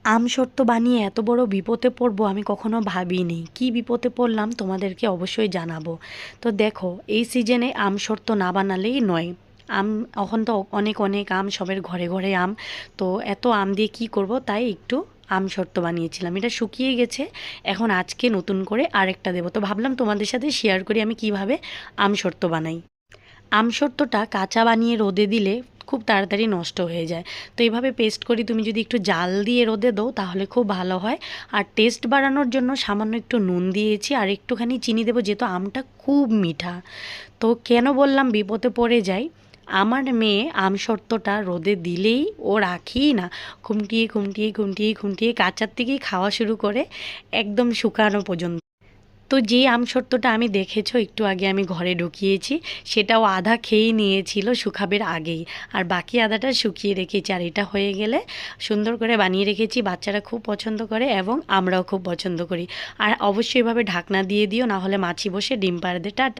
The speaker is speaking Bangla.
আমসত্ত্ব বানিয়ে এত বড় বিপদে পড়বো আমি কখনো ভাবিনি। কি বিপদে পড়লাম তোমাদেরকে অবশ্যই জানাবো। তো দেখো, এই সিজনে আমসত্ত্ব না বানালেই নয়। আম এখন তো অনেক অনেক আম, সবের ঘরে ঘরে আম। তো এত আম দিয়ে কি করব, তাই একটু আমসত্ত্ব বানিয়েছিলাম। এটা শুকিয়ে গেছে, এখন আজকে নতুন করে আরেকটা দেবো। তো ভাবলাম তোমাদের সাথে শেয়ার করি আমি কিভাবে আমসত্ত্ব বানাই। আমসত্ত্বটা কাঁচা বানিয়ে রোদে দিলে খুব তাড়াতাড়ি নষ্ট হয়ে যায়। তো এইভাবে পেস্ট করি, তুমি যদি একটু জাল দিয়ে রোদে দাও তাহলে খুব ভালো হয়। আর টেস্ট বাড়ানোর জন্য সামান্য একটু নুন দিয়েছি আর একটুখানি চিনি দেবো, যেহেতু আমটা খুব মিঠা। তো কেন বললাম বিপদে পড়ে যাই, আমার মেয়ে আমসত্ত্বটা রোদে দিলেই ও রাখেই না, খুমটিয়ে খুমটিয়ে খুমটিয়ে খুমটিয়ে কাঁচার থেকেই খাওয়া শুরু করে একদম শুকানো পর্যন্ত। তো যে আমসত্ত্বটা আমি দেখেছো একটু আগে আমি ঘরে ঢুকিয়েছি, সেটাও আধা খেয়েই নিয়েছিল শুকাবের আগেই। আর বাকি আধাটা শুকিয়ে রেখেছি, আর এটা হয়ে গেলে সুন্দর করে বানিয়ে রেখেছি। বাচ্চারা খুব পছন্দ করে এবং আমরাও খুব পছন্দ করি। আর অবশ্যই এভাবে ঢাকনা দিয়ে দিও, না হলে মাছি বসে ডিম পাড়বে। টাটা।